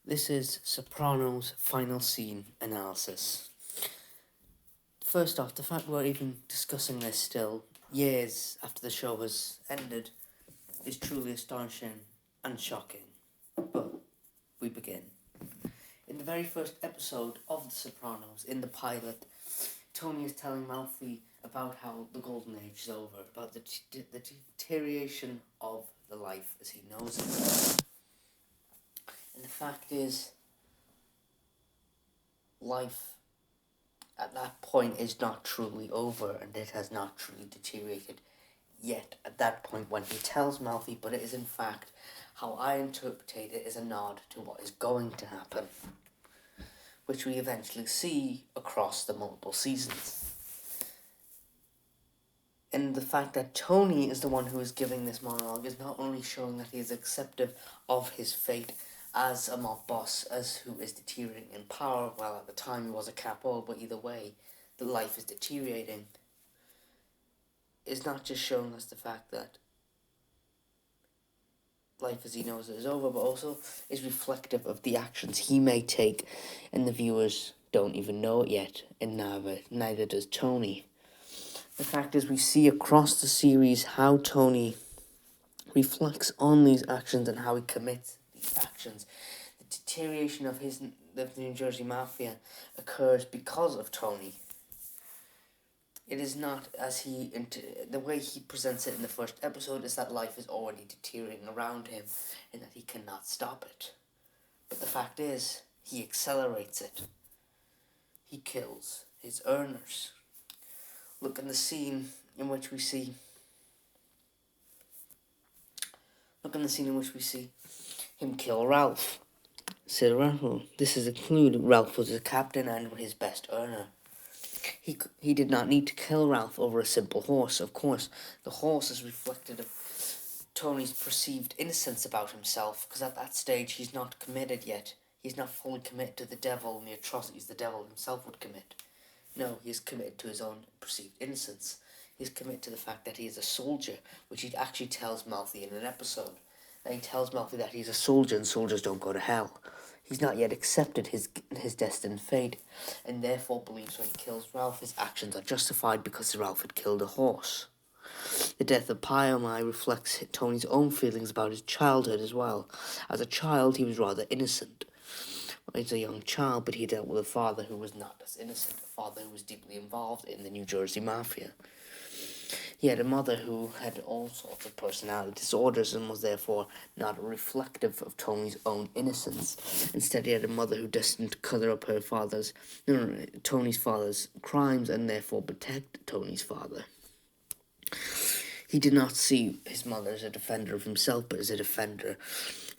This is Sopranos' final scene analysis. First off, the fact we're even discussing this still, years after the show has ended, is truly astonishing and shocking. But we begin. In the very first episode of The Sopranos, in the pilot, Tony is telling Malfi about how the Golden Age is over, about the deterioration of the life as he knows it. And the fact is, life at that point is not truly over and it has not truly deteriorated yet at that point when he tells Malfi, but it is in fact how I interpret it is a nod to what is going to happen, which we eventually see across the multiple seasons. And the fact that Tony is the one who is giving this monologue is not only showing that he is acceptive of his fate as a mob boss, as who is deteriorating in power, while at the time he was a capo, but either way, the life is deteriorating, is not just showing us the fact that life as he knows it is over, but also is reflective of the actions he may take, and the viewers don't even know it yet, and neither does Tony. The fact is, we see across the series how Tony reflects on these actions and how he commits these actions. The deterioration of the New Jersey Mafia occurs because of Tony. It is not the way he presents it in the first episode is that life is already deteriorating around him and that he cannot stop it. But the fact is, he accelerates it. He kills his earners. Look in the scene in which we see him kill Ralph. Said Ralph, this is included. Ralph was a captain and his best earner. He did not need to kill Ralph over a simple horse. Of course, the horse is reflected of Tony's perceived innocence about himself, because at that stage he's not committed yet. He's not fully committed to the devil and the atrocities the devil himself would commit. No, he is committed to his own perceived innocence. He's committed to the fact that he is a soldier, which he actually tells Malfi in an episode. And he tells Malfi that he's a soldier and soldiers don't go to hell. He's not yet accepted his destined fate, and therefore believes when he kills Ralph, his actions are justified because Ralph had killed a horse. The death of Pyomai reflects Tony's own feelings about his childhood as well. As a child, he was rather innocent. He's a young child, but he dealt with a father who was not as innocent, a father who was deeply involved in the New Jersey Mafia. He had a mother who had all sorts of personality disorders and was therefore not reflective of Tony's own innocence. Instead, he had a mother who destined to cover up Tony's father's crimes and therefore protect Tony's father. He did not see his mother as a defender of himself, but as a defender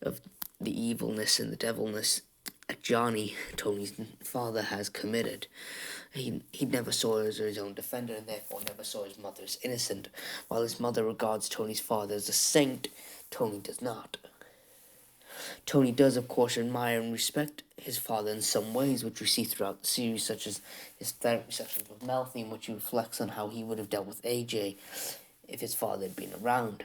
of the evilness and the devilness that Johnny, Tony's father, has committed. He never saw her as his own defender and therefore never saw his mother as innocent. While his mother regards Tony's father as a saint, Tony does not. Tony does, of course, admire and respect his father in some ways, which we see throughout the series, such as his therapy sessions with Malfi, in which he reflects on how he would have dealt with AJ if his father had been around.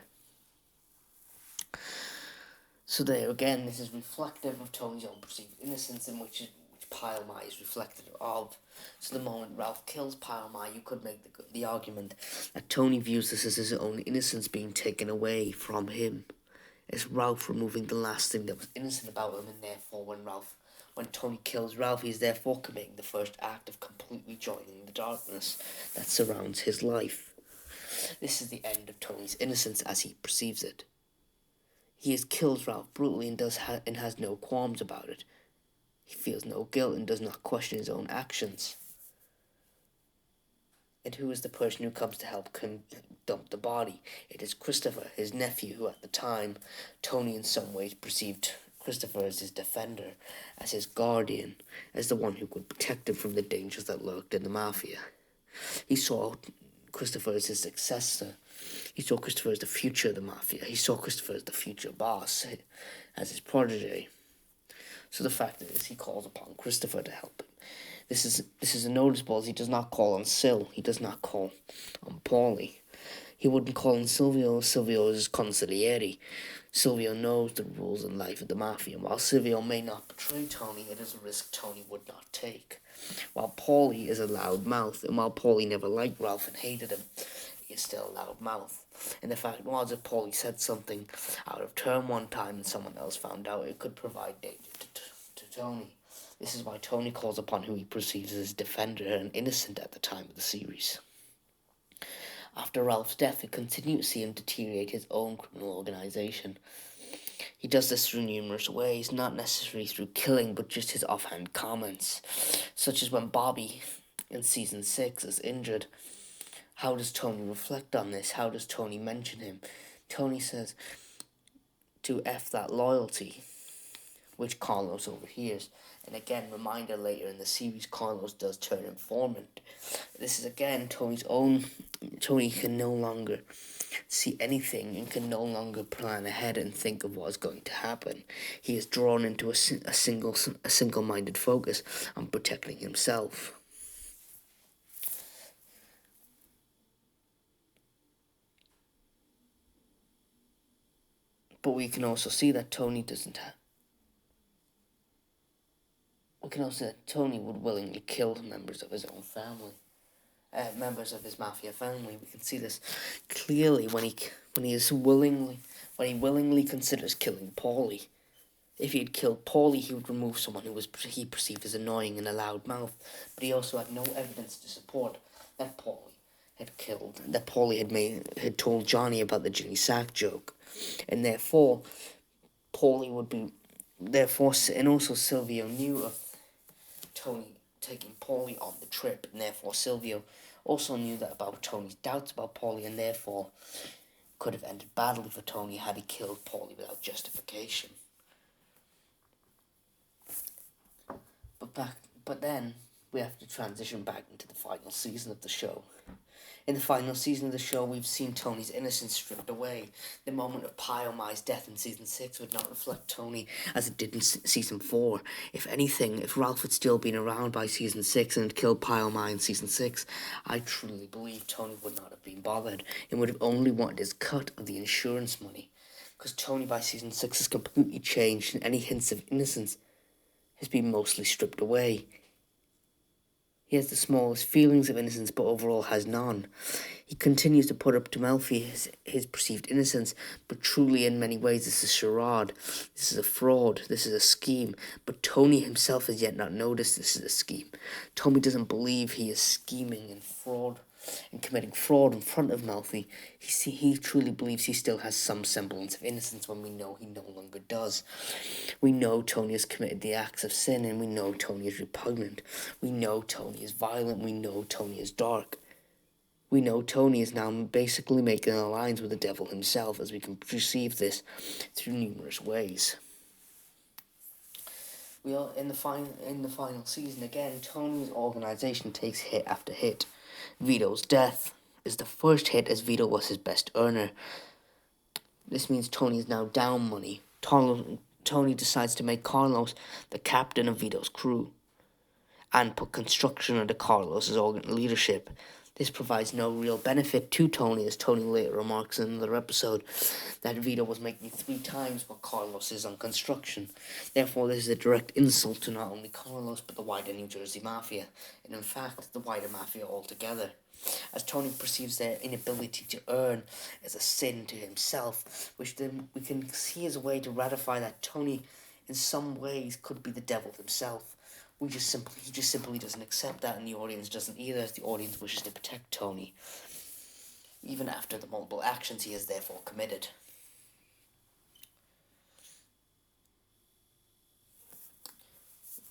So there again, this is reflective of Tony's own perceived innocence, in which Pyomai is reflective of. So the moment Ralph kills Pyomai, you could make the argument that Tony views this as his own innocence being taken away from him. It's Ralph removing the last thing that was innocent about him, and therefore when Tony kills Ralph, he's therefore committing the first act of completely joining the darkness that surrounds his life. This is the end of Tony's innocence as he perceives it. He has killed Ralph brutally and has no qualms about it. He feels no guilt and does not question his own actions. And who is the person who comes to help dump the body? It is Christopher, his nephew, who at the time, Tony in some ways perceived Christopher as his defender, as his guardian, as the one who could protect him from the dangers that lurked in the Mafia. He saw Christopher as his successor. He saw Christopher as the future of the Mafia. He saw Christopher as the future boss, as his protege. So the fact is, he calls upon Christopher to help him. This is noticeable as he does not call on Sil. He does not call on Paulie. He wouldn't call in Silvio. Silvio is his consigliere. Silvio knows the rules in life of the mafia. While Silvio may not betray Tony, it is a risk Tony would not take. While Paulie is a loud mouth, and while Paulie never liked Ralph and hated him, he is still a loud mouth. And the fact was, if Paulie said something out of turn one time and someone else found out, it could provide danger to Tony. This is why Tony calls upon who he perceives as his defender and innocent at the time of the series. After Ralph's death, we continue to see him deteriorate his own criminal organization. He does this through numerous ways, not necessarily through killing, but just his offhand comments, such as when Bobby in season 6 is injured. How does Tony reflect on this? How does Tony mention him? Tony says to F that loyalty, which Carlos overhears. And again, reminder later in the series, Carlos does turn informant. This is again Tony's own. Tony can no longer see anything and can no longer plan ahead and think of what is going to happen. He is drawn into a single-minded focus on protecting himself. But we can also see that Tony doesn't have. We can also see that Tony would willingly kill members of his own family, members of his mafia family. We can see this clearly when he willingly considers killing Paulie. If he had killed Paulie, he would remove someone who he perceived as annoying and a loud mouth. But he also had no evidence to support that Paulie had told Johnny about the Ginny Sack joke, and therefore and also Silvio knew of Tony taking Paulie on the trip, and therefore Silvio also knew that about Tony's doubts about Paulie, and therefore could have ended badly for Tony had he killed Paulie without justification. But then we have to transition back into the final season of the show. In the final season of the show, we've seen Tony's innocence stripped away. The moment of Pyomai's death in season 6 would not reflect Tony as it did in season 4. If anything, if Ralph had still been around by season 6 and had killed Pyomai in season 6, I truly believe Tony would not have been bothered and would have only wanted his cut of the insurance money. Because Tony by season 6 has completely changed and any hints of innocence has been mostly stripped away. He has the smallest feelings of innocence, but overall has none. He continues to put up to Melfi his perceived innocence, but truly in many ways this is charade. This is a fraud. This is a scheme. But Tony himself has yet not noticed this is a scheme. Tony doesn't believe he is scheming and fraud and committing fraud in front of Melfi. He truly believes he still has some semblance of innocence when we know he no longer does. We know Tony has committed the acts of sin, and we know Tony is repugnant. We know Tony is violent. We know Tony is dark. We know Tony is now basically making an alliance with the devil himself, as we can perceive this through numerous ways. In the final season again, Tony's organization takes hit after hit. Vito's death is the first hit, as Vito was his best earner. This means Tony is now down money. Tony decides to make Carlos the captain of Vito's crew and put construction under Carlos's leadership. This provides no real benefit to Tony, as Tony later remarks in another episode that Vito was making 3 times what Carlos is on construction. Therefore, this is a direct insult to not only Carlos, but the wider New Jersey Mafia, and in fact, the wider Mafia altogether, as Tony perceives their inability to earn as a sin to himself, which then we can see as a way to ratify that Tony, in some ways, could be the devil himself. He just simply doesn't accept that, and the audience doesn't either, as the audience wishes to protect Tony, even after the multiple actions he has therefore committed.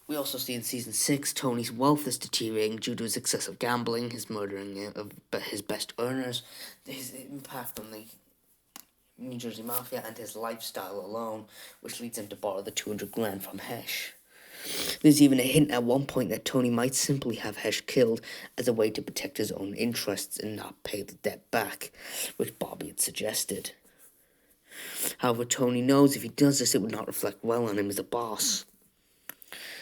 We also see in season 6 Tony's wealth is deteriorating due to his excessive gambling, his murdering of his best earners, his impact on the New Jersey Mafia, and his lifestyle alone, which leads him to borrow the $200,000 from Hesh. There's even a hint at one point that Tony might simply have Hesh killed as a way to protect his own interests and not pay the debt back, which Bobby had suggested. However, Tony knows if he does this, it would not reflect well on him as a boss.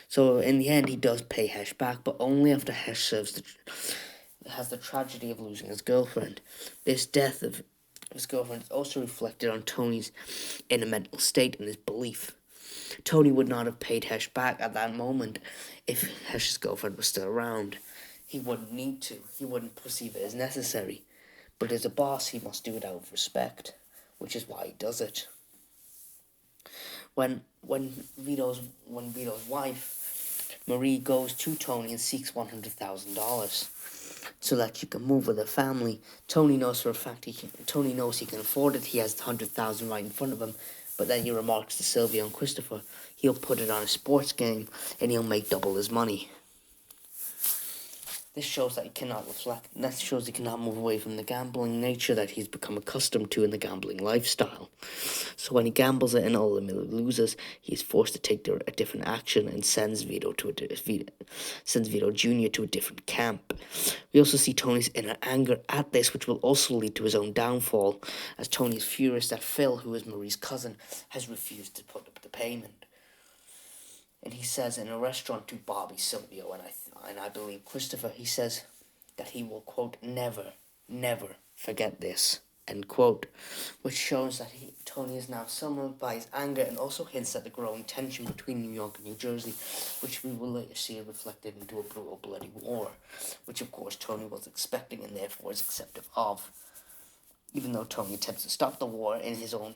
So in the end, he does pay Hesh back, but only after Hesh serves has the tragedy of losing his girlfriend. This death of his girlfriend is also reflected on Tony's inner mental state and his belief. Tony would not have paid Hesh back at that moment if Hesh's girlfriend was still around. He wouldn't need to. He wouldn't perceive it as necessary. But as a boss, he must do it out of respect, which is why he does it. When Vito's wife Marie goes to Tony and seeks $100,000 so that she can move with her family, Tony knows for a fact Tony knows he can afford it. He has $100,000 right in front of him. But then he remarks to Sylvia and Christopher, he'll put it on a sports game and he'll make double his money. This shows that he cannot move away from the gambling nature that he's become accustomed to in the gambling lifestyle. So when he gambles it and ultimately loses, he is forced to take a different action and sends Vito Jr. to a different camp. We also see Tony's inner anger at this, which will also lead to his own downfall, as Tony is furious that Phil, who is Marie's cousin, has refused to put up the payment. And he says in a restaurant to Bobby, Silvio, and I believe Christopher, he says that he will, quote, never forget this, end quote, which shows that Tony is now summoned by his anger and also hints at the growing tension between New York and New Jersey, which we will later see reflected into a brutal, bloody war, which of course Tony was expecting and therefore is acceptive of. Even though Tony attempts to stop the war in his own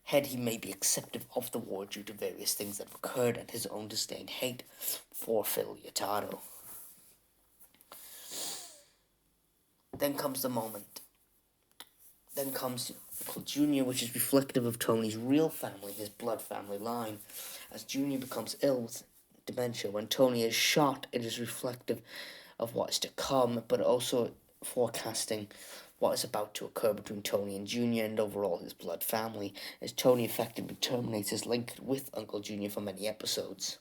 head, he may be acceptive of the war due to various things that have occurred and his own disdained hate for Phil Leotardo. Then comes the moment. Then comes Uncle Junior, which is reflective of Tony's real family, his blood family line. As Junior becomes ill with dementia, when Tony is shot, it is reflective of what is to come, but also forecasting what is about to occur between Tony and Junior and overall his blood family, as Tony effectively terminates his link with Uncle Junior for many episodes.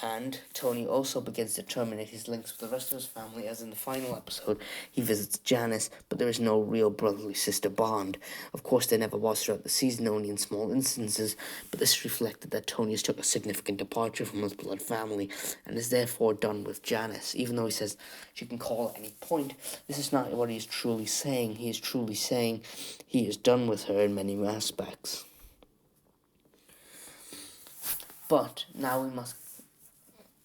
And Tony also begins to terminate his links with the rest of his family, as in the final episode, he visits Janice, but there is no real brotherly sister bond. Of course, there never was throughout the season, only in small instances, but this reflected that Tony has took a significant departure from his blood family, and is therefore done with Janice. Even though he says she can call at any point, this is not what he is truly saying. He is truly saying he is done with her in many aspects. But now we must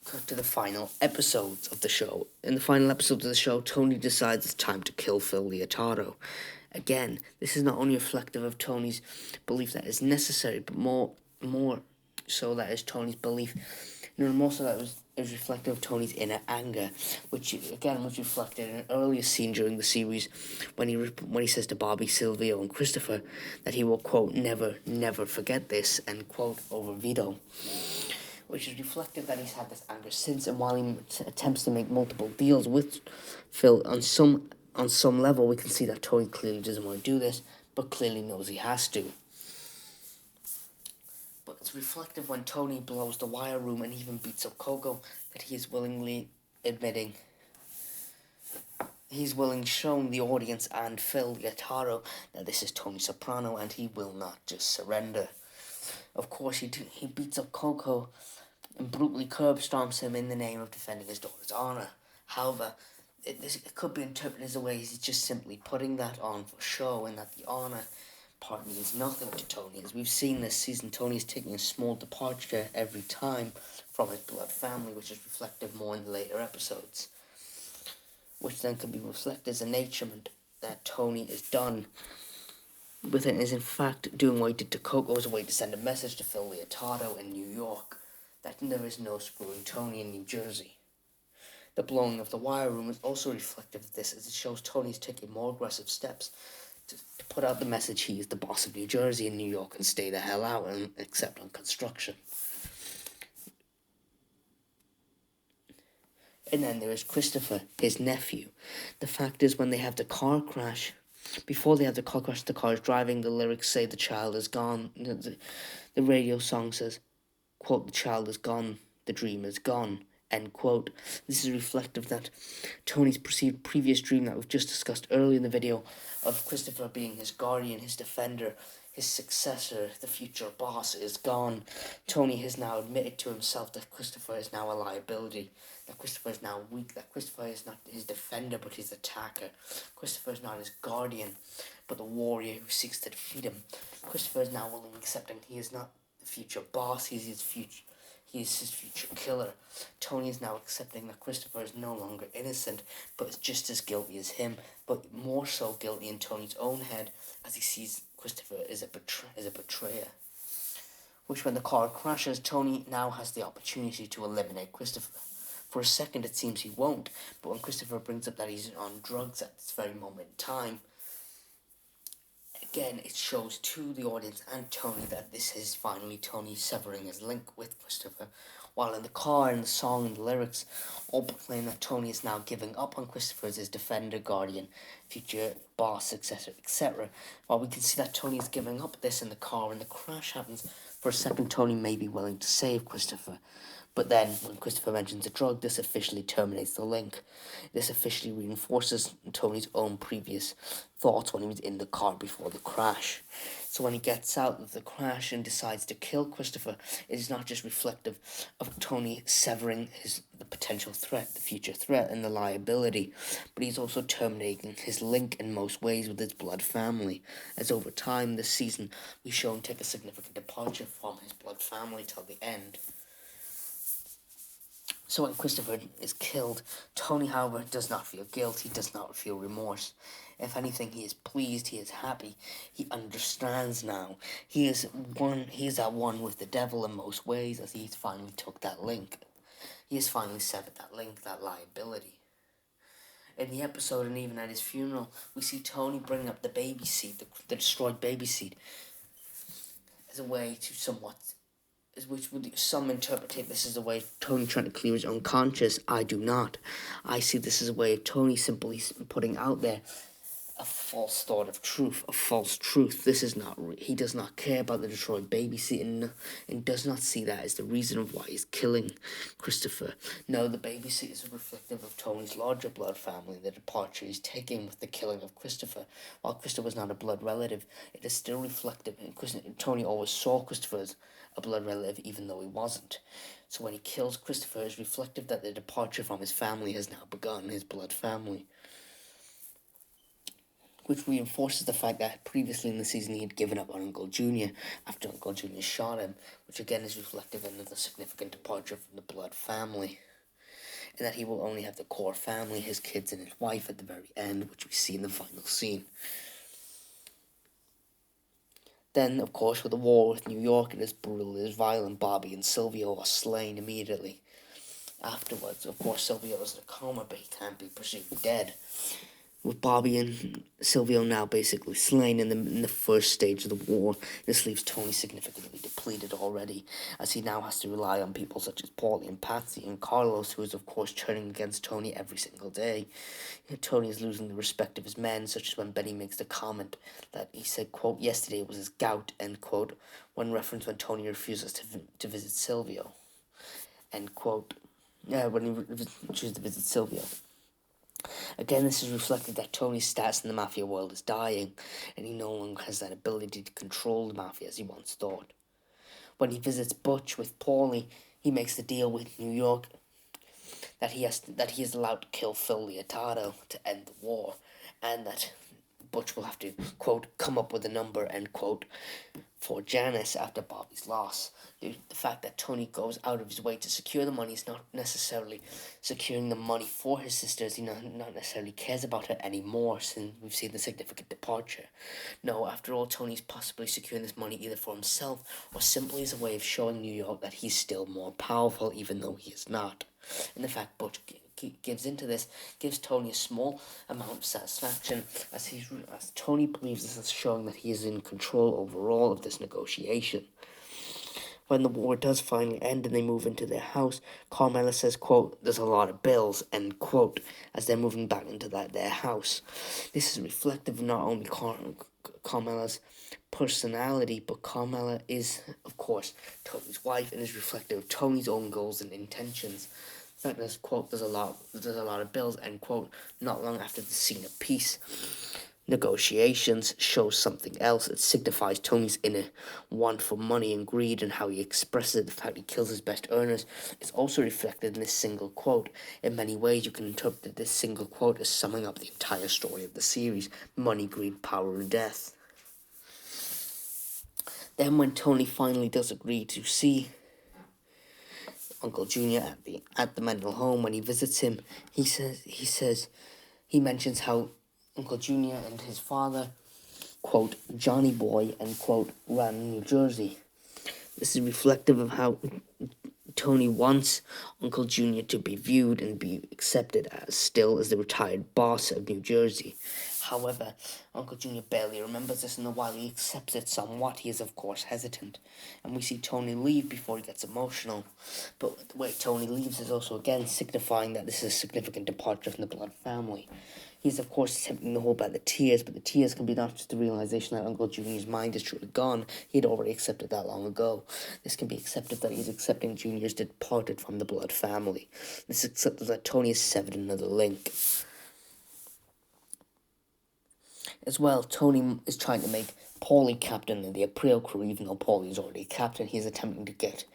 cut to the final episodes of the show. In the final episodes of the show, Tony decides it's time to kill Phil Leotardo. Again, this is not only reflective of Tony's belief that is necessary, but more so that is Tony's belief. More so that is reflective of Tony's inner anger, which again was reflected in an earlier scene during the series when he says to Bobby, Silvio, and Christopher that he will, quote, never forget this, end quote, over Vito, which is reflective that he's had this anger since, and while he attempts to make multiple deals with Phil, on some level we can see that Tony clearly doesn't want to do this, but clearly knows he has to. But it's reflective when Tony blows the wire room and even beats up Coco, that he is willingly admitting, showing the audience and Phil Leotardo that this is Tony Soprano and he will not just surrender. Of course, he beats up Coco and brutally curb stomps him in the name of defending his daughter's honour. However, it could be interpreted as a way he's just simply putting that on for show, and that the honour part means nothing to Tony. As we've seen this season, Tony is taking a small departure every time from his blood family, which is reflective more in the later episodes, which then can be reflected as a naturement that Tony is done with it, and is in fact doing what he did to Coco as a way to send a message to Phil Leotardo in New York that there is no screwing Tony in New Jersey. The blowing of the wire room is also reflective of this, as it shows Tony's taking more aggressive steps to put out the message he is the boss of New Jersey and New York and stay the hell out, and except on construction. And then there is Christopher, his nephew. The fact is, when they have the car crash, before they have the car crash, the car is driving, the lyrics say the child is gone. The radio song says, quote, the child is gone, the dream is gone, end quote. This is reflective that Tony's perceived previous dream that we've just discussed earlier in the video of Christopher being his guardian, his defender, his successor, the future boss, is gone. Tony has now admitted to himself that Christopher is now a liability, that Christopher is now weak, that Christopher is not his defender but his attacker. Christopher is not his guardian but the warrior who seeks to defeat him. Christopher is now willingly accepting he is not the future boss, he is his future killer. Tony is now accepting that Christopher is no longer innocent, but is just as guilty as him, but more so guilty in Tony's own head, as he sees Christopher as a betrayer. Which, when the car crashes, Tony now has the opportunity to eliminate Christopher. For a second it seems he won't, but when Christopher brings up that he's on drugs at this very moment in time, again, it shows to the audience and Tony that this is finally Tony severing his link with Christopher, while in the car and the song and the lyrics all proclaim that Tony is now giving up on Christopher as his defender, guardian, future boss, etc., etc. While we can see that Tony is giving up this in the car when the crash happens, for a second Tony may be willing to save Christopher. But then, when Christopher mentions a drug, this officially terminates the link. This officially reinforces Tony's own previous thoughts when he was in the car before the crash. So when he gets out of the crash and decides to kill Christopher, it is not just reflective of Tony severing the potential threat, the future threat, and the liability, but he's also terminating his link in most ways with his blood family, as over time this season we show him take a significant departure from his blood family till the end. So when Christopher is killed, Tony, however, does not feel guilt, he does not feel remorse. If anything, he is pleased, he is happy, he understands now. He is at one with the devil in most ways, as he's finally took that link. He has finally severed that link, that liability. In the episode, and even at his funeral, we see Tony bring up the baby seat, the destroyed baby seat, as a way to somewhat, which would some interpret this as a way of Tony trying to clear his own conscience. I do not. I see this as a way of Tony simply putting out there a false thought of truth, a false truth. This is not he does not care about the Detroit baby seat and does not see that as the reason of why he's killing Christopher. No, the baby seat is reflective of Tony's larger blood family, the departure he's taking with the killing of Christopher. While Christopher was not a blood relative, it is still reflective, and Tony always saw Christopher as a blood relative even though he wasn't. So when he kills Christopher, it's reflective that the departure from his family has now begun, his blood family, which reinforces the fact that previously in the season he had given up on Uncle Junior after Uncle Junior shot him, which again is reflective of the significant departure from the blood family, and that he will only have the core family, his kids and his wife at the very end, which we see in the final scene. Then, of course, with the war with New York, it is brutal, it is violent. Bobby and Silvio are slain immediately. Afterwards, of course, Silvio is in a coma, but he can't be presumed dead. With Bobby and Silvio now basically slain in the first stage of the war, this leaves Tony significantly depleted already, as he now has to rely on people such as Paulie and Patsy and Carlos, who is of course turning against Tony every single day. Tony is losing the respect of his men, such as when Benny makes the comment that he said, quote, yesterday was his gout, end quote, when reference when Tony refuses to visit Silvio, end quote. When he chooses to visit Silvio. Again, this is reflected that Tony's status in the mafia world is dying, and he no longer has that ability to control the mafia as he once thought. When he visits Butch with Paulie, he makes the deal with New York that he is allowed to kill Phil Leotardo to end the war, and that Butch will have to, quote, come up with a number, end quote, for Janice after Bobby's loss. The fact that Tony goes out of his way to secure the money is not necessarily securing the money for his sisters. He not necessarily cares about her anymore since we've seen the significant departure. No, after all, Tony's possibly securing this money either for himself or simply as a way of showing New York that he's still more powerful, even though he is not. And the fact Butch gives into this gives Tony a small amount of satisfaction, as Tony believes this is showing that he is in control overall of this negotiation. When the war does finally end and they move into their house, Carmela says, quote, there's a lot of bills, end quote, as they're moving back into their house. This is reflective of not only Carmela's personality, but Carmela is, of course, Tony's wife, and is reflective of Tony's own goals and intentions. In fact, quote, there's a lot of bills, end quote, not long after the scene of peace. negotiations shows something else. It signifies Tony's inner want for money and greed, and how he expresses it. The fact he kills his best earners is also reflected in this single quote. In many ways, you can interpret this single quote as summing up the entire story of the series: money, greed, power, and death. Then, when Tony finally does agree to see Uncle Junior at the mental home, when he visits him, he mentions how Uncle Junior and his father, quote, Johnny Boy, and quote, ran New Jersey. This is reflective of how Tony wants Uncle Junior to be viewed and be accepted as still as the retired boss of New Jersey. However, Uncle Junior barely remembers this, and while he accepts it somewhat, he is of course hesitant. And we see Tony leave before he gets emotional. But the way Tony leaves is also again signifying that this is a significant departure from the blood family. He's of course attempting to hold back the tears, but the tears can be not just the realization that Uncle Junior's mind is truly gone. He had already accepted that long ago. This can be accepted that he's accepting Junior's departed from the blood family. This is accepted that Tony has severed another link. As well, Tony is trying to make Paulie captain of the April crew, even though Paulie is already captain. He is attempting to get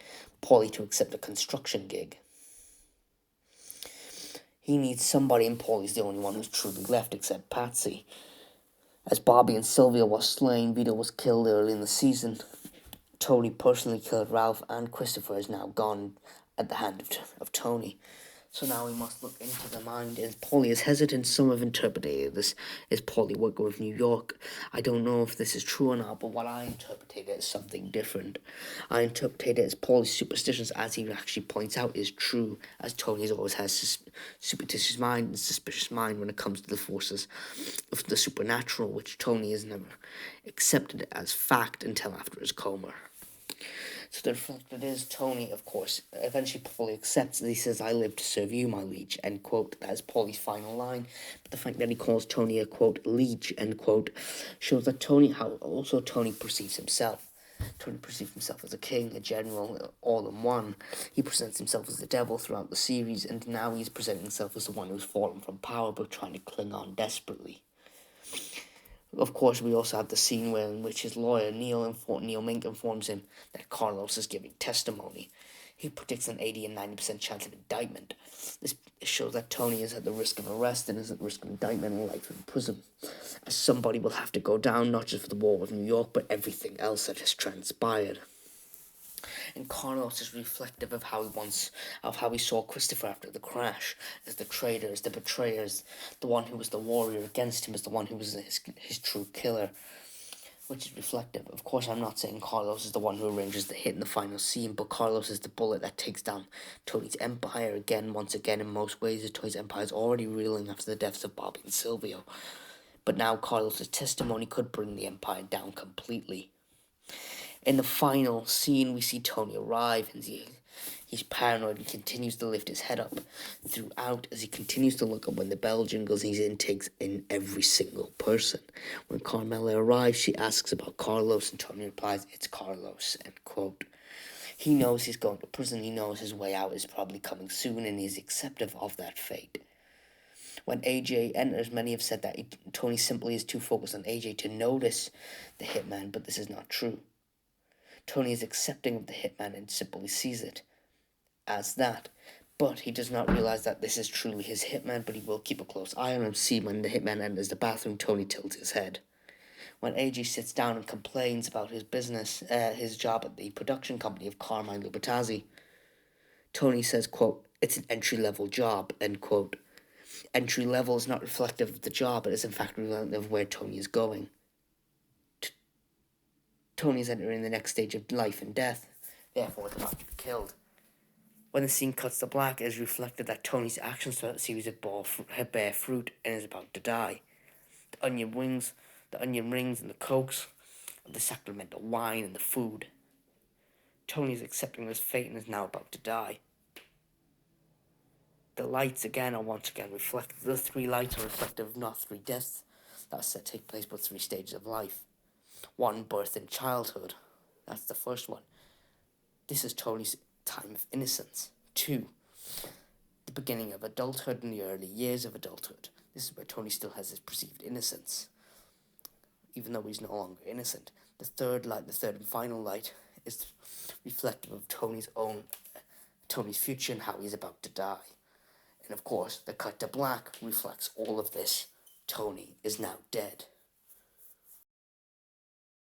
Paulie to accept a construction gig. He needs somebody, and Paulie's the only one who's truly left, except Patsy. As Bobby and Sylvia were slain, Vito was killed early in the season. Tony personally killed Ralph, and Christopher is now gone at the hand of Tony. So now we must look into the mind. As Paulie is hesitant, some have interpreted this as Paulie working with New York. I don't know if this is true or not, but what I interpreted it as something different. I interpreted it as Paulie's superstitions, as he actually points out, is true, as Tony's always has superstitious mind and suspicious mind when it comes to the forces of the supernatural, which Tony has never accepted as fact until after his coma. So the fact that is Tony, of course, eventually Paulie accepts that he says, I live to serve you, my liege, end quote. That is Paulie's final line. But the fact that he calls Tony a, quote, liege, end quote, shows that how also Tony perceives himself. Tony perceives himself as a king, a general, all in one. He presents himself as the devil throughout the series, and now he's presenting himself as the one who's fallen from power but trying to cling on desperately. Of course, we also have the scene in which his lawyer, Neil Mink, informs him that Carlos is giving testimony. He predicts an 80 and 90% chance of indictment. This shows that Tony is at the risk of arrest and is at the risk of indictment and life in prison, as somebody will have to go down, not just for the war with New York, but everything else that has transpired. And Carlos is reflective of how he saw Christopher after the crash, as the traitor, as the betrayer, as the one who was the warrior against him, as the one who was his true killer, which is reflective. Of course, I'm not saying Carlos is the one who arranges the hit in the final scene, but Carlos is the bullet that takes down Tony's empire once again, in most ways, as Tony's empire is already reeling after the deaths of Bobby and Silvio. But now Carlos's testimony could bring the empire down completely. In the final scene, we see Tony arrive, and he's paranoid and continues to lift his head up throughout as he continues to look up when the bell jingles. He takes in every single person. When Carmela arrives, she asks about Carlos, and Tony replies, "It's Carlos," end quote. He knows he's going to prison. He knows his way out is probably coming soon, and he's acceptive of that fate. When AJ enters, many have said that Tony simply is too focused on AJ to notice the hitman, but this is not true. Tony is accepting of the hitman and simply sees it as that. But he does not realize that this is truly his hitman, but he will keep a close eye on him. See, when the hitman enters the bathroom, Tony tilts his head. When AJ sits down and complains about his business, his job at the production company of Carmine Lubitazzi, Tony says, quote, "It's an entry-level job," end quote. Entry level is not reflective of the job, it is in fact reflective of where Tony is going. Tony is entering the next stage of life and death, therefore is about to be killed. When the scene cuts to black, it is reflected that Tony's actions throughout the series bear fruit and is about to die. The onion rings, and the cokes, the sacramental wine, and the food. Tony is accepting his fate and is now about to die. The lights again are once again reflective. The three lights are reflective of not three deaths that take place, but three stages of life. One, birth and childhood. That's the first one. This is Tony's time of innocence. 2, the beginning of adulthood and the early years of adulthood. This is where Tony still has his perceived innocence. even though he's no longer innocent. The third light, the third and final light, is reflective of Tony's future and how he's about to die. And of course, the cut to black reflects all of this. Tony is now dead.